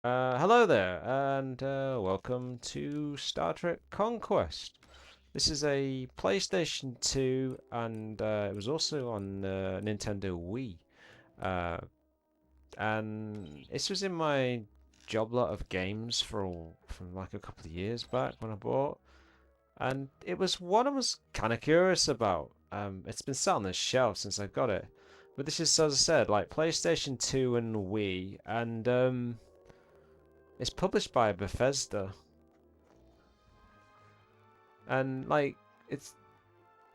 Hello there, and welcome to Star Trek Conquest. This is a PlayStation 2, and it was also on Nintendo Wii. Uh, and this was in my job lot of games from like a couple of years back when I bought, and it was one I was kind of curious about. It's been sat on the shelf since I got it, but this is, as I said, like PlayStation 2 and Wii, and it's published by Bethesda. And like it's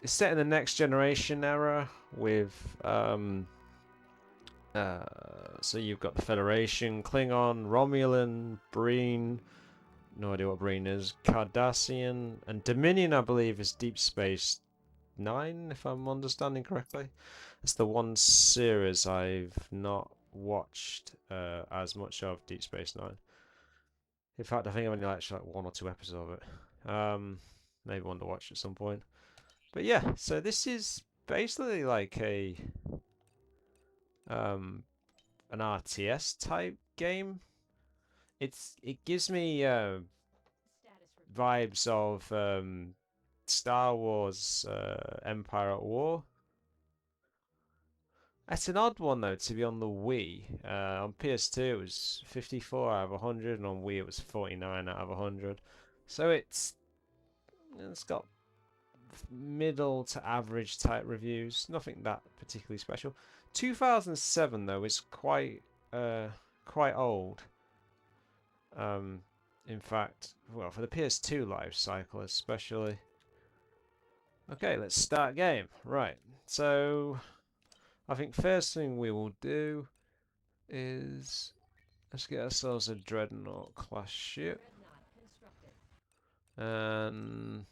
it's set in the next generation era with uh so you've got the Federation, Klingon, Romulan, Breen, no idea what Breen is, Cardassian, and Dominion I believe is Deep Space Nine, if I'm understanding correctly. It's the one series I've not watched as much of, Deep Space Nine. In fact, I think I've only watched like one or two episodes of it. Maybe one to watch at some point. But yeah, so this is basically like a um an RTS type game. It gives me vibes of Star Wars Empire at War. It's an odd one though to be on the Wii. On PS2 it was 54 out of 100, and on Wii it was 49 out of 100. So it's got middle to average type reviews. Nothing that particularly special. 2007 though is quite old. Um, in fact, well, for the PS2 life cycle especially. Okay, let's start game. Right. So I think first thing we will do is let's get ourselves a Dreadnought class ship. And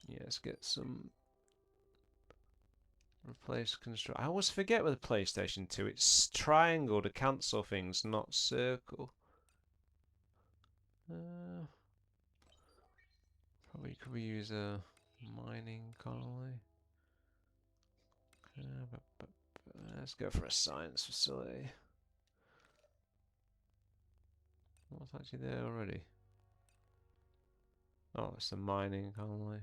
yeah, let's get some replace construct. I always forget with the PlayStation 2, it's triangle to cancel things, not circle. Uh, Probably could we use a mining colony? Let's go for a science facility. What's actually there already? Oh, it's a mining colony.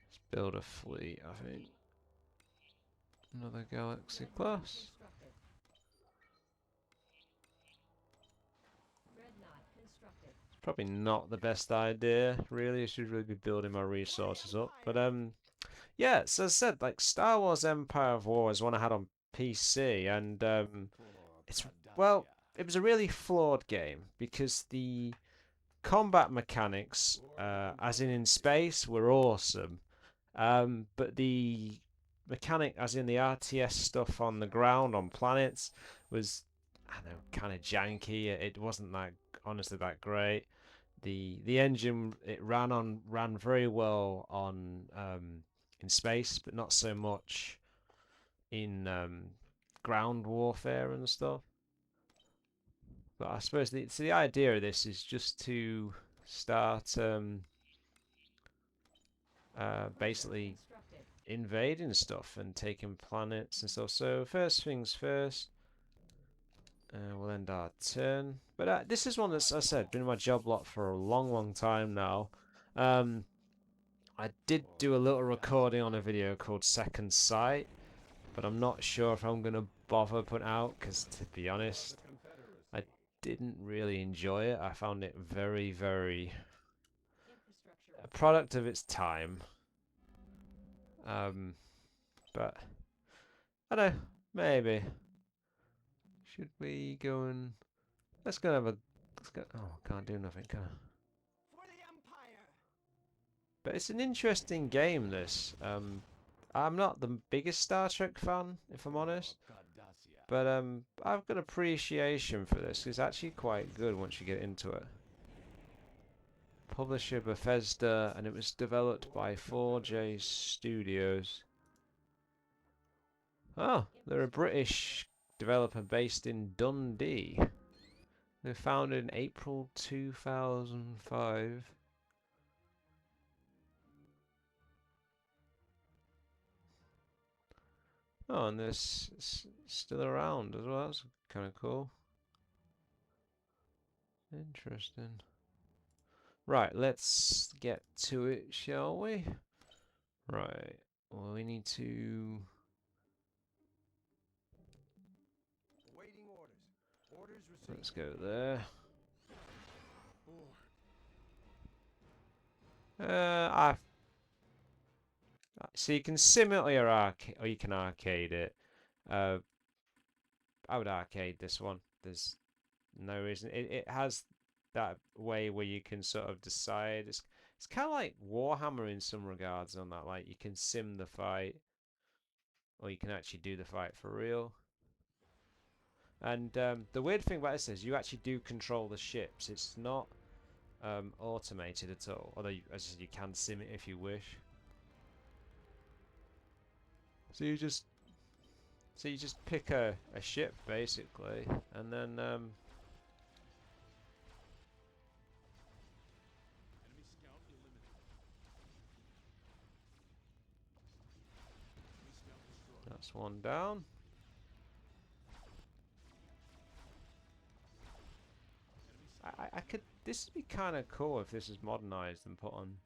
Let's build a fleet, I think. Another galaxy class. It's probably not the best idea, really. I should really be building my resources up. But yeah, so as I said, like Star Wars Empire of War is one I had on PC, and it's well, it was a really flawed game because the combat mechanics, as in space, were awesome. But the mechanic, as in the RTS stuff on the ground on planets, was I don't know kind of janky. It wasn't that honestly that great. The engine it ran very well on in space, but not so much in ground warfare and stuff. But I suppose the idea of this is just to start basically invading stuff and taking planets and stuff. So first things first, we'll end our turn. But this is one that's, as I said, been in my job lot for a long, long time now. Um, I did do a little recording on a video called Second Sight, but I'm not sure if I'm going to bother putting out because, to be honest, I didn't really enjoy it. I found it very, very a product of its time. Um, but I don't know, maybe. Should we go and let's go have a let's go. Oh, can't do nothing, can I? But it's an interesting game. This. I'm not the biggest Star Trek fan, if I'm honest, but I've got appreciation for this. It's actually quite good once you get into it. Publisher Bethesda, and it was developed by 4J Studios. Oh, they're a British developer based in Dundee. They were founded in April 2005. Oh, and they're still around as well. That's kind of cool. Interesting. Right, let's get to it, shall we? Right. Well, we need to. Let's go there. I so you can sim it or you can arcade it. I would arcade this one. There's no reason. It has that way where you can sort of decide. It's kind of like Warhammer in some regards on that. Like you can sim the fight, or you can actually do the fight for real. And the weird thing about this is you actually do control the ships. It's not automated at all. Although, as I said, you can sim it if you wish. So you just pick a ship basically, and then that's one down. I could. This would be kind of cool if this is modernized and put on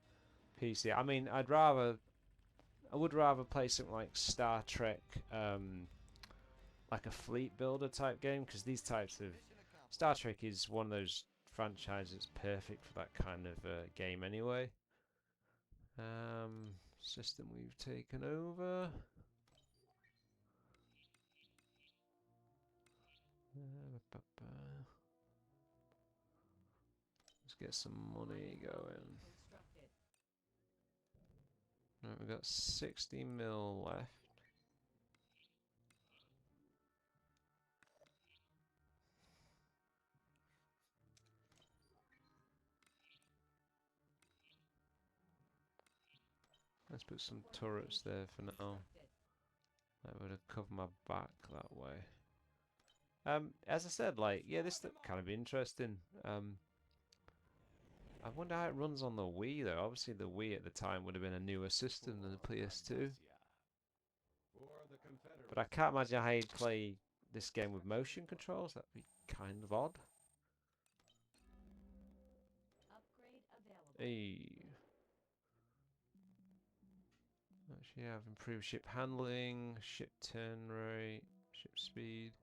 PC. I mean, I would rather play something like Star Trek, like a fleet builder type game, because these types of Star Trek is one of those franchises perfect for that kind of game anyway. System we've taken over. Let's get some money going. Right, we've got 60 mil left. Let's put some turrets there for now. That would have covered my back that way. As I said, like, yeah, this looked kind of interesting. I wonder how it runs on the Wii though. Obviously, the Wii at the time would have been a newer system than the PS2. But I can't imagine how you'd play this game with motion controls. That'd be kind of odd. Hey. Actually, have improved ship handling, ship turn rate, ship speed.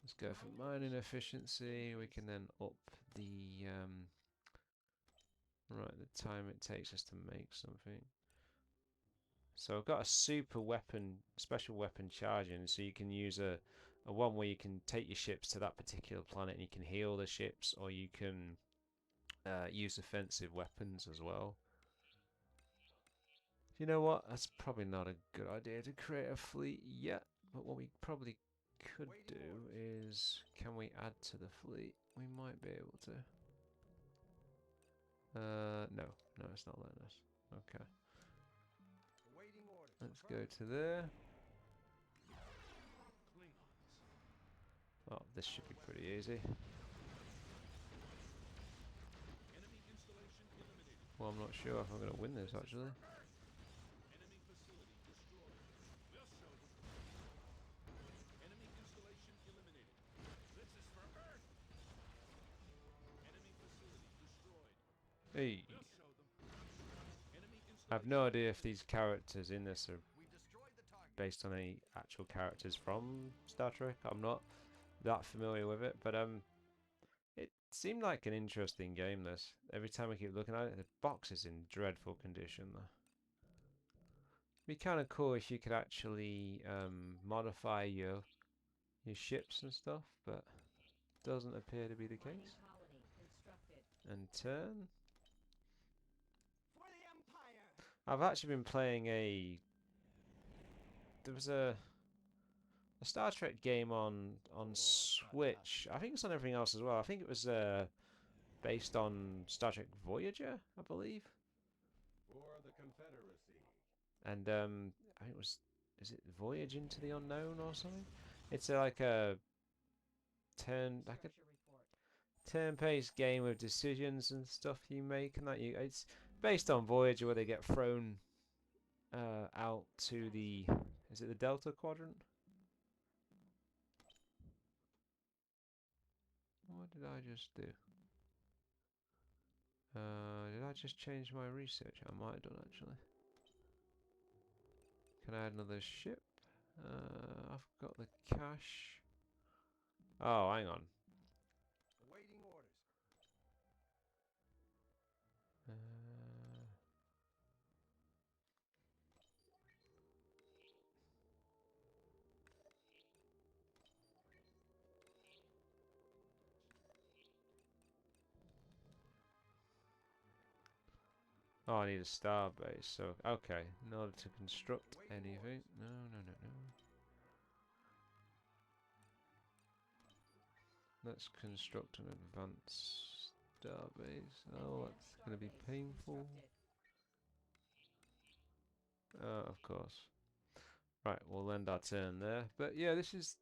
Let's go for mining efficiency. We can then up the right the time it takes us to make something. So I've got a super weapon, special weapon charging, so you can use a one where you can take your ships to that particular planet and you can heal the ships, or you can use offensive weapons as well. You know what? That's probably not a good idea to create a fleet yet. But what we probably could do is, can we add to the fleet? We might be able to. No, it's not letting us. Okay. Let's go to there. Oh, this should be pretty easy. Well, I'm not sure if I'm going to win this actually. Hey. I have no idea if these characters in this are based on any actual characters from Star Trek. I'm not that familiar with it, but it seemed like an interesting game. This every time I keep looking at it, the box is in dreadful condition. It'd be kind of cool if you could actually modify your ships and stuff, but doesn't appear to be the case. And turn. I've actually been playing there was a Star Trek game on Switch. I think it's on everything else as well. I think it was based on Star Trek Voyager, I believe. For the Confederacy. And I think it was, is it Voyage into the Unknown or something? It's like a turn-based game with decisions and stuff you make, and that you it's based on Voyager, where they get thrown out to the, is it the Delta Quadrant? What did I just do? Did I just change my research? I might have done actually. Can I add another ship? I've got the cash. Oh, hang on. Awaiting orders. Uh, oh, I need a star base. So, okay, in order to construct anything. No, no, no, no. Let's construct an advanced star base. Oh, that's going to be painful. Of course. Right, we'll end our turn there. But yeah, it's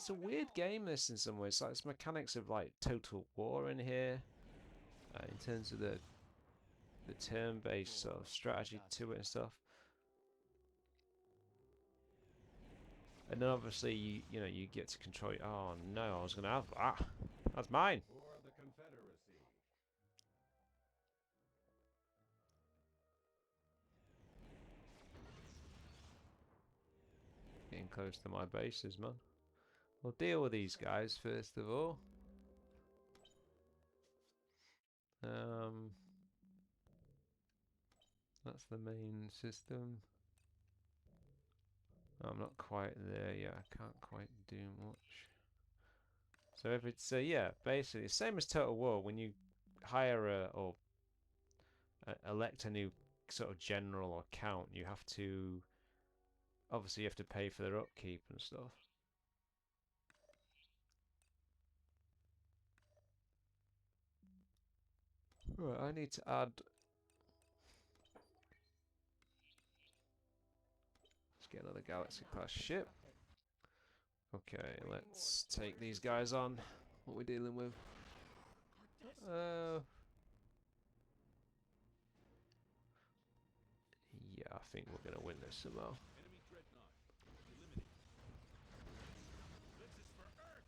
a weird game. This in some ways, like it's mechanics of like Total War in here, in terms of the turn-based sort of strategy to it and stuff. And then obviously you know you get to control. Oh no, I was gonna have that. That's mine. For the Confederacy. Getting close to my bases, man. We'll deal with these guys first of all. Um, that's the main system. I'm not quite there yet. I can't quite do much. So if it's yeah, basically same as Total War. When you hire or elect a new sort of general or count, you have to obviously you have to pay for their upkeep and stuff. Right, I need to add. Let's get another Galaxy class ship. Okay, let's take these guys on. What are we dealing with? Yeah, I think we're gonna win this somehow. Enemy dreadnought. Eliminated. This is for Earth.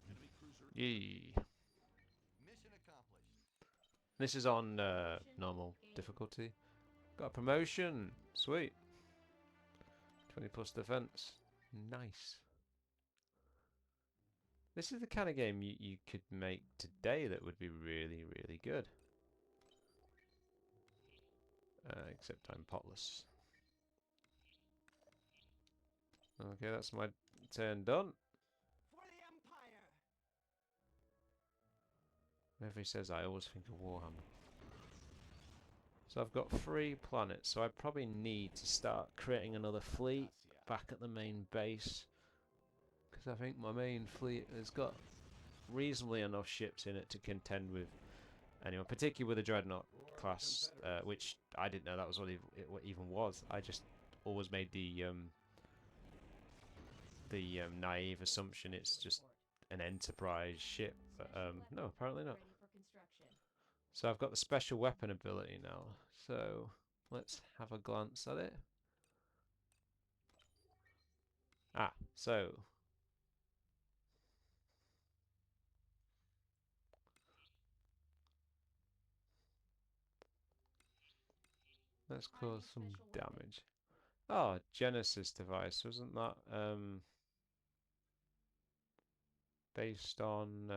Enemy cruiser. Yee. Mission accomplished. This is on normal difficulty. Got a promotion. Sweet. 20 plus defense. Nice. This is the kind of game you could make today that would be really, really good. Except I'm potless. Okay, that's my turn done. For the Empire. Whenever he says I always think of Warhammer. So I've got 3 planets, so I probably need to start creating another fleet back at the main base. Because I think my main fleet has got reasonably enough ships in it to contend with anyone, particularly with the Dreadnought class, which I didn't know that was what it even was. I just always made the naive assumption it's just an Enterprise ship, but no, apparently not. So I've got the special weapon ability now, so let's have a glance at it. Ah, so let's cause some damage. Oh, Genesis device, wasn't that based on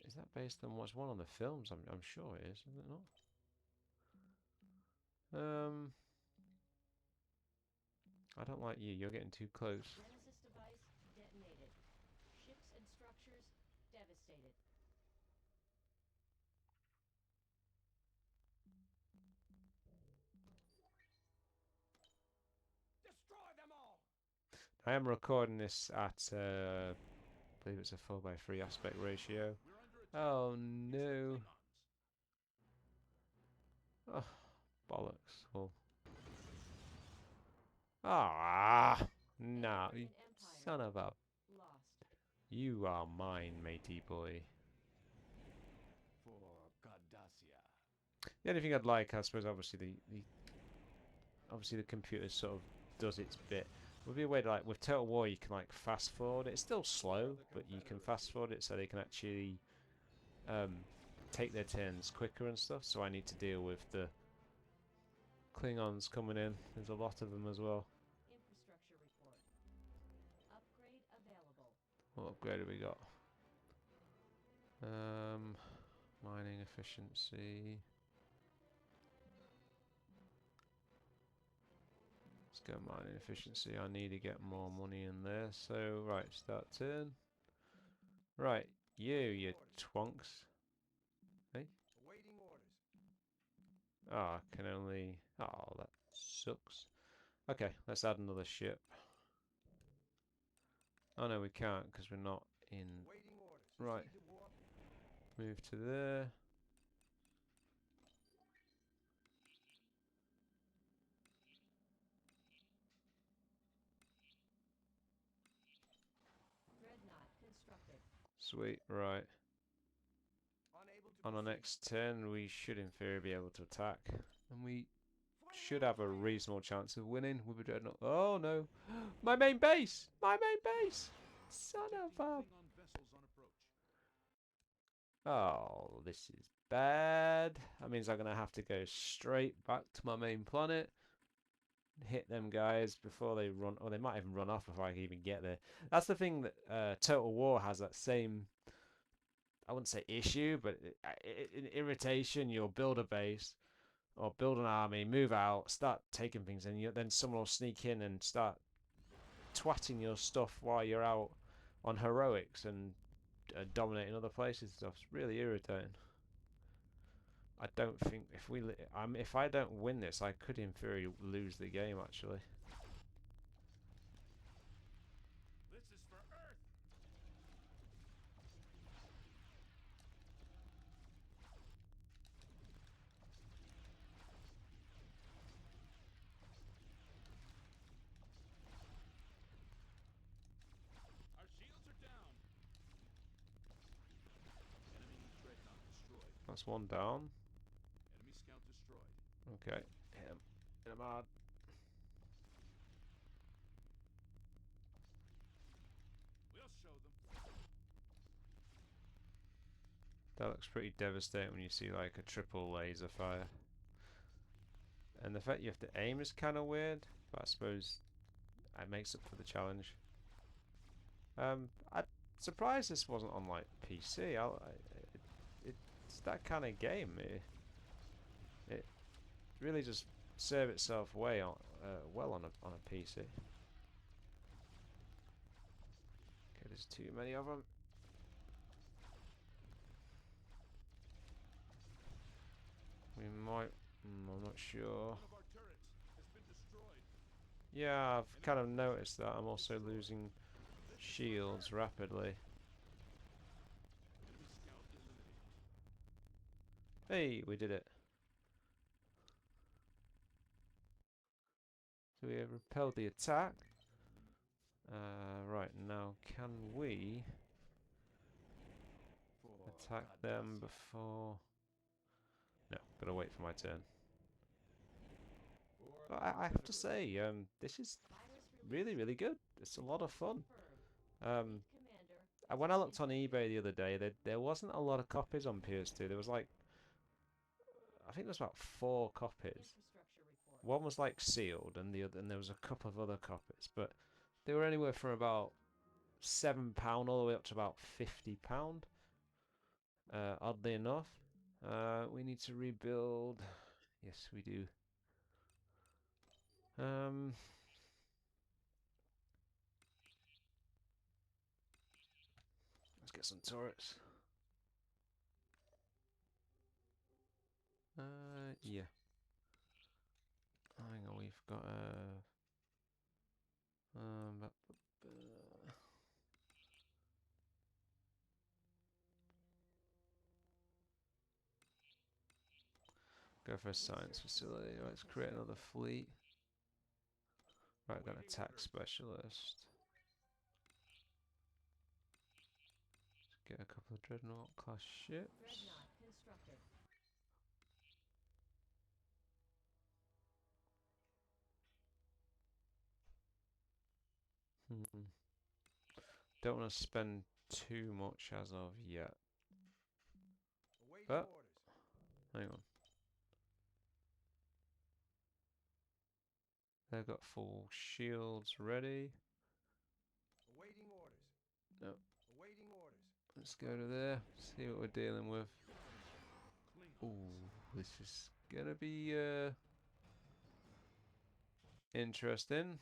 is that based on what's one on the films? I'm sure it is it not? I don't like you. You're getting too close. Genesis device detonated. Ships and structures devastated. Destroy them all. I am recording this at, I believe it's a 4:3 aspect ratio. We're under attack. Oh It's the no. Klingons. Oh, bollocks. Well. Ah, no, you Alien Empire son of a. lost. You are mine, matey boy. For Cardassia. The only thing I'd like, I suppose, obviously the computer sort of does its bit. Would be a way to, like, with Total War, you can like fast forward. It's still slow, but you can fast forward it so they can actually take their turns quicker and stuff. So I need to deal with the Klingons coming in. There's a lot of them as well. Infrastructure report. Upgrade available. What upgrade have we got? Mining efficiency. Let's go mining efficiency. I need to get more money in there. So, right, start turn. Right, you twonks. Hey? Awaiting orders. Oh, I can only... Oh, that sucks. Okay, let's add another ship. Oh no, we can't because we're not in... Awaiting orders. Right, Proceed to warp. move to there. Dreadnought constructed. Sweet, right. Unable to On our proceed. next turn, we should in theory be able to attack. And we should have a reasonable chance of winning with a dreadnought. Oh no! My main base! My main base! Son of a... Klingon vessels on approach. Oh, this is bad. That means I'm going to have to go straight back to my main planet. Hit them guys before they run, or they might even run off before I can even get there. That's the thing that Total War has, that same, I wouldn't say issue, but irritation. You'll build a base or build an army, move out, start taking things, and then someone will sneak in and start twatting your stuff while you're out on heroics and dominating other places and stuff. It's really irritating. I don't think if I don't win this, I could in theory lose the game actually. This is for Earth. Our shields are down. Enemy dreadnought destroyed. That's one down. Enemy scout destroyed. Okay, hit him. Hit him hard. We'll show them. That looks pretty devastating when you see like a triple laser fire. And the fact you have to aim is kind of weird, but I suppose it makes up for the challenge. I'm surprised this wasn't on like PC. It's that kind of game. It really just served itself way on well on a PC. Okay, there's too many of them. We might. I'm not sure. One of our turrets has been destroyed. Yeah, I've kind of noticed that. I'm also losing shields rapidly. Enemy scout eliminated. Hey, we did it. So we have repelled the attack. Right, now can we For attack them before... No, gotta wait for my turn. But I have to say, this is really, really good. It's a lot of fun. Commander. When I looked on eBay the other day, there wasn't a lot of copies on PS2. There was like, I think there was about 4 copies. Infrastructure report. One was like sealed, and there was a couple of other copies, but they were anywhere from about £7 all the way up to about £50. Oddly enough, we need to rebuild. Yes, we do. Let's get some turrets. Yeah. Hang on, we've got Go for a science facility. Right, let's create another fleet. Right, got an attack specialist. Let's get a couple of dreadnought class ships. Dreadnought constructed. Don't want to spend too much as of yet. Awaiting But orders. hang on. They've got full shields ready. Awaiting orders. No. Awaiting orders. Let's go to there. See what we're dealing with. Klingons. Ooh, this is gonna be interesting.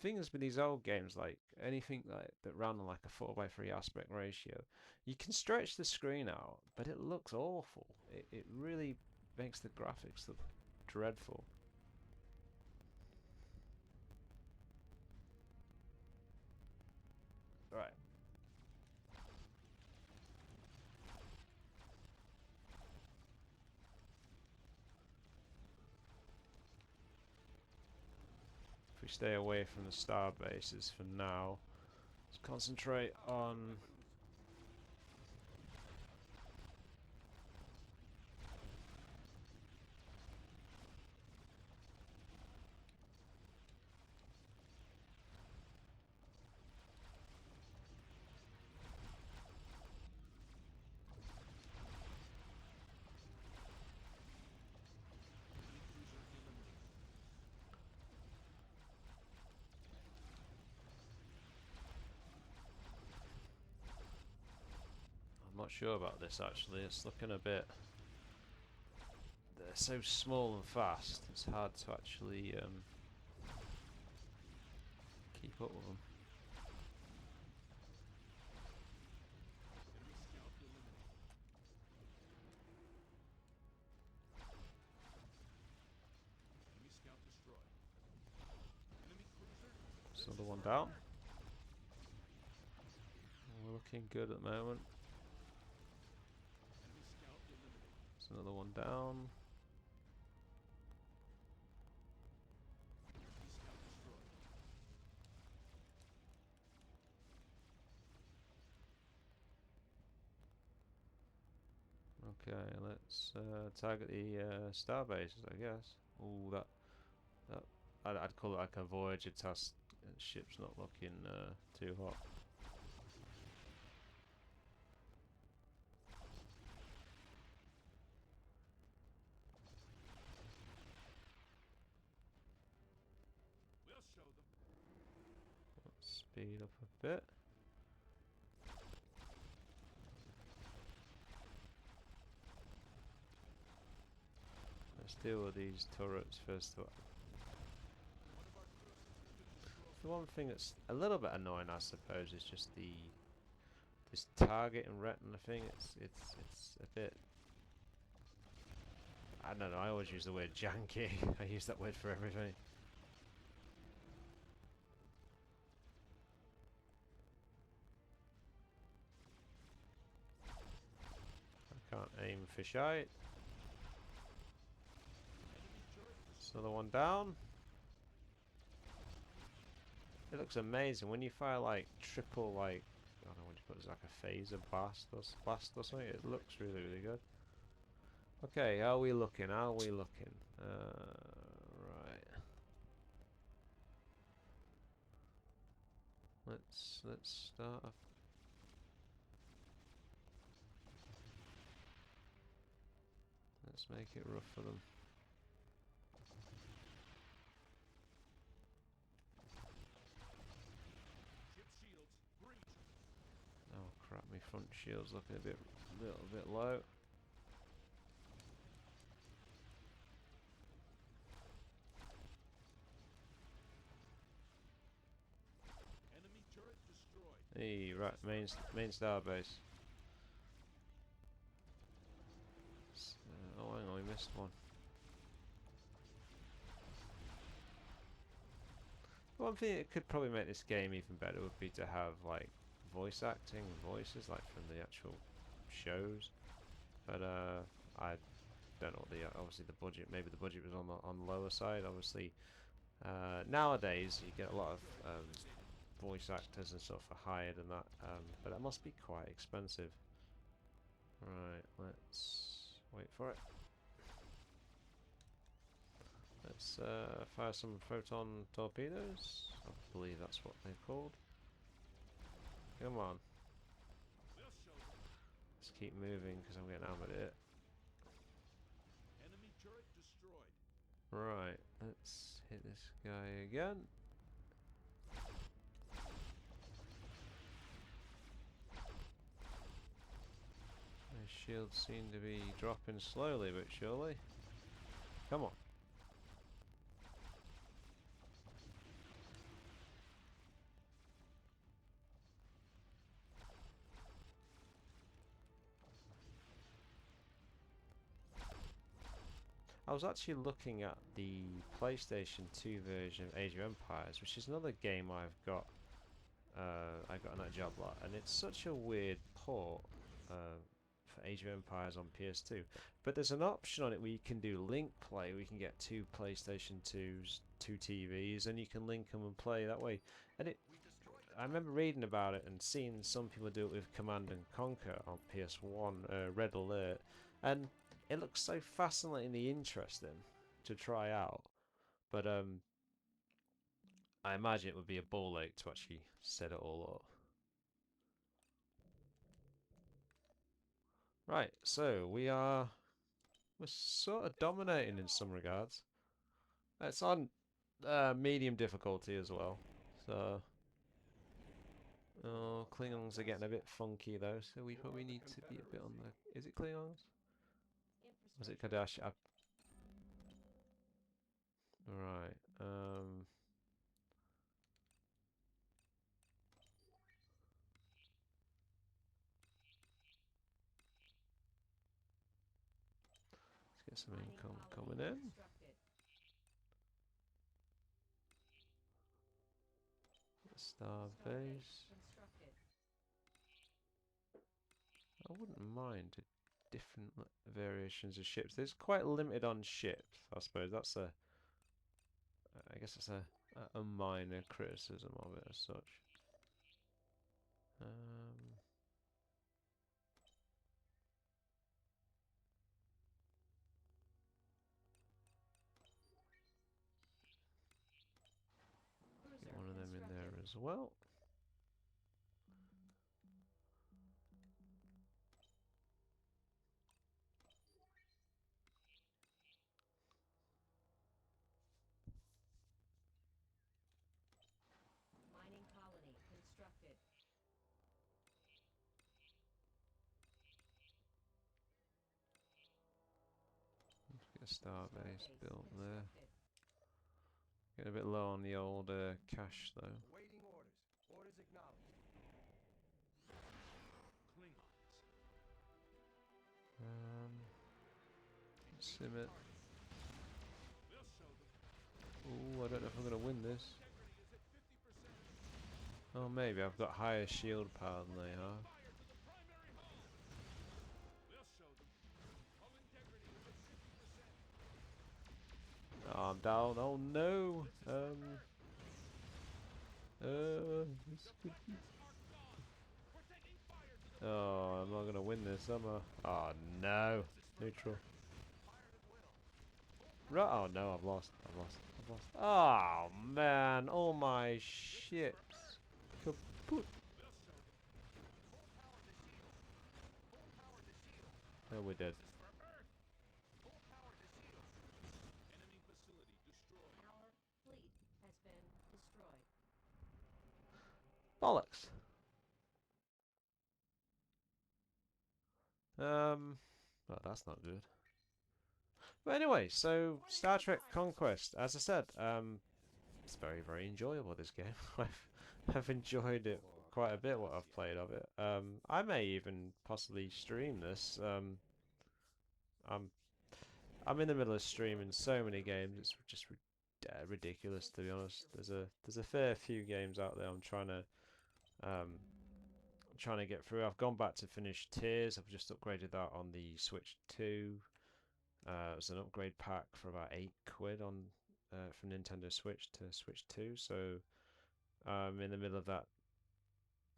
Thing is with these old games, like anything like that ran on like a 4:3 aspect ratio, you can stretch the screen out, but it looks awful. It really makes the graphics look dreadful. Right. If we stay away from the star bases for now, let's concentrate on I'm not sure about this actually. It's looking a bit. They're so small and fast. It's hard to actually keep up with them. Enemy scout eliminated. Enemy scout destroyed. Enemy cruiser. There's another one down. We're looking good at the moment. Enemy scout eliminated. There's another one down. Enemy scout destroyed. Okay, let's target the star bases, I guess. Ooh, that I'd call it like a Voyager task. Ship's not looking too hot. We'll show them. Let's speed up a bit. Let's deal with these turrets first. One of our cruisers has been destroyed. The one thing that's a little bit annoying, I suppose, is just this target and retina thing. It's a bit. I don't know. I always use the word janky. I use that word for everything. I can't aim fisheye. There's another one down. It looks amazing when you fire like triple, like I don't know what you put, it's like a phaser blast or something. It looks really good. Okay, how are we looking? How are we looking? Right. Let's start. Let's make it rough for them. Ship shields breached. Oh crap! My front shield's looking a little bit low. Enemy turret destroyed. Hey, right, main star base. Oh, hang on, we missed one. One thing that could probably make this game even better would be to have like voice acting, voices like from the actual shows. But I don't know what the obviously the budget. Maybe the budget was on the lower side. Obviously, nowadays you get a lot of voice actors and stuff are hired and that, but that must be quite expensive. Right, let's wait for it. Let's fire some photon torpedoes. I believe that's what they're called. Come on. We'll show them. Let's keep moving because I'm getting hammered here. Enemy turret destroyed. Right, let's hit this guy again. My shields seem to be dropping slowly but surely. Come on. I was actually looking at the PlayStation 2 version of Age of Empires, which is another game I got on that job lot, and it's such a weird port for Age of Empires on PS2. But there's an option on it where you can do link play. We can get two PlayStation 2s, two TVs, and you can link them and play that way. And I remember reading about it and seeing some people do it with Command and Conquer on PS1, Red Alert, and it looks so fascinatingly interesting to try out. But I imagine it would be a ball ache to actually set it all up. Right, so we're sort of dominating in some regards. It's on medium difficulty as well. So oh, Klingons are getting a bit funky though, so we probably need to be a bit on the. Is it Klingons? Was it Kadash? Right. Let's get some income coming in. Star base. I wouldn't mind different variations of ships. There's quite limited on ships, I suppose. That's a. I guess it's a minor criticism of it as such. Get one of them in there as well. Mining colony constructed. Let's get a star base built there. Getting a bit low on the old cash though. Awaiting orders. Orders acknowledged. Klingons. Sim it. We'll show them. Ooh, I don't know if I'm gonna win this. Integrity is at 50%. Oh, maybe I've got higher shield power than they have. Fire to the primary hull. We'll show them. Hull integrity is at 50%. Oh, I'm down. Oh no. This could be. We're taking fire to the Oh, I'm not gonna win this, am I? Oh no. Neutral. Right. Oh no, I've lost. I've lost. I've lost. Oh man, all my ships kaput. Oh, we're dead. enemy facility destroyed. Our fleet has been destroyed. Bollocks. Well, that's not good. But anyway, so Star Trek Conquest, as I said, it's very, very enjoyable, this game. I've enjoyed it quite a bit, what I've played of it. I may even possibly stream this. I'm in the middle of streaming so many games, it's just ridiculous, to be honest. There's a fair few games out there I'm um trying to get through. I've gone back to finish Tears. I've just upgraded that on the Switch 2. It was an upgrade pack for about £8 on from Nintendo Switch to Switch 2. So I'm in the middle of that.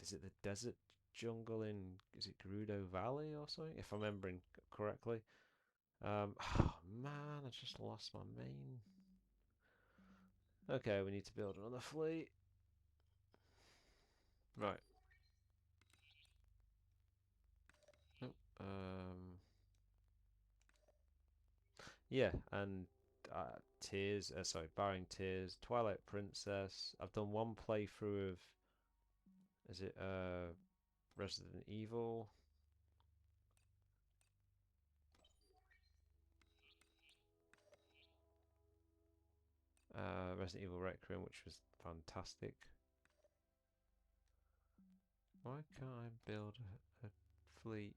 Is it the desert jungle in? Is it Gerudo Valley or something? If I'm remembering correctly. Oh man, I just lost my main. Okay, we need to build another fleet. Right. Oh, yeah, and Tears. Sorry, barring Tears, Twilight Princess. I've done one playthrough of. Is it Resident Evil? Resident Evil Requiem, which was fantastic. Why can't I build a fleet?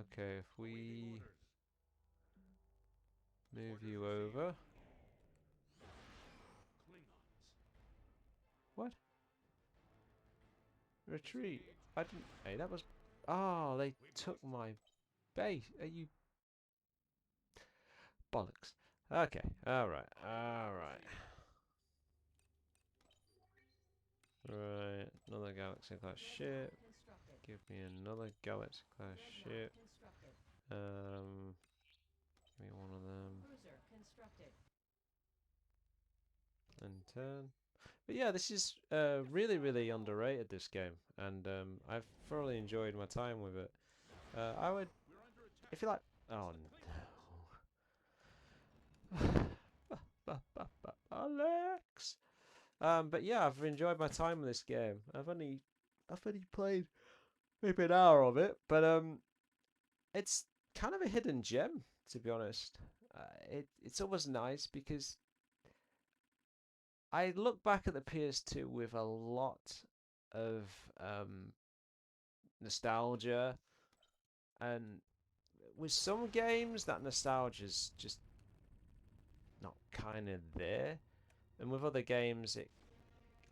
Okay, if we move you over. What? Retreat. I didn't. Hey, that was. Oh, they took my base. Are you bollocks? Okay. All right. All right. Right. Another galaxy class ship. Constructed. Give me another galaxy class ship. Constructed. Give me one of them. Cruiser constructed. And turn. But yeah, this is really, really underrated, this game, and I've thoroughly enjoyed my time with it. I would, if you like, oh no, Alex. But yeah, I've enjoyed my time with this game. I've only played maybe an hour of it, but it's kind of a hidden gem, to be honest. It's always nice because I look back at the PS2 with a lot of nostalgia, and with some games that nostalgia's just not kind of there, and with other games it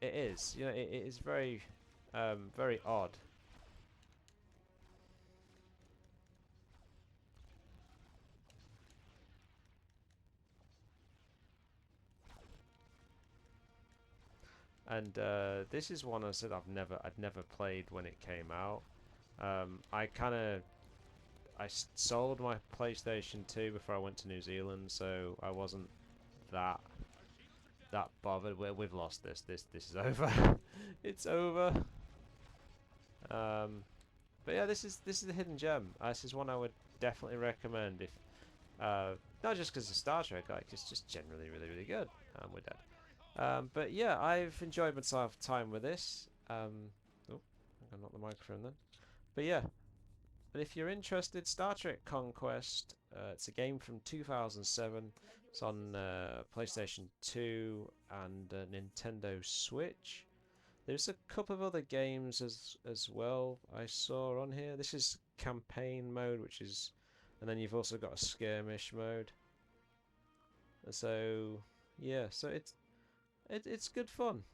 is. You know, it is very odd. And this is one I said I'd never played when it came out. I sold my PlayStation 2 before I went to New Zealand, so I wasn't that bothered. We've lost this. This is over. It's over. But yeah, this is a hidden gem. This is one I would definitely recommend if not just because of Star Trek, like it's just generally really good. We're dead. But yeah, I've enjoyed myself time with this. Oh, I knocked the microphone then. But yeah, but if you're interested, Star Trek Conquest. It's a game from 2007. It's on PlayStation 2 and Nintendo Switch. There's a couple of other games as well I saw on here. This is campaign mode, which is, and then you've also got a skirmish mode. So yeah, so it's good fun.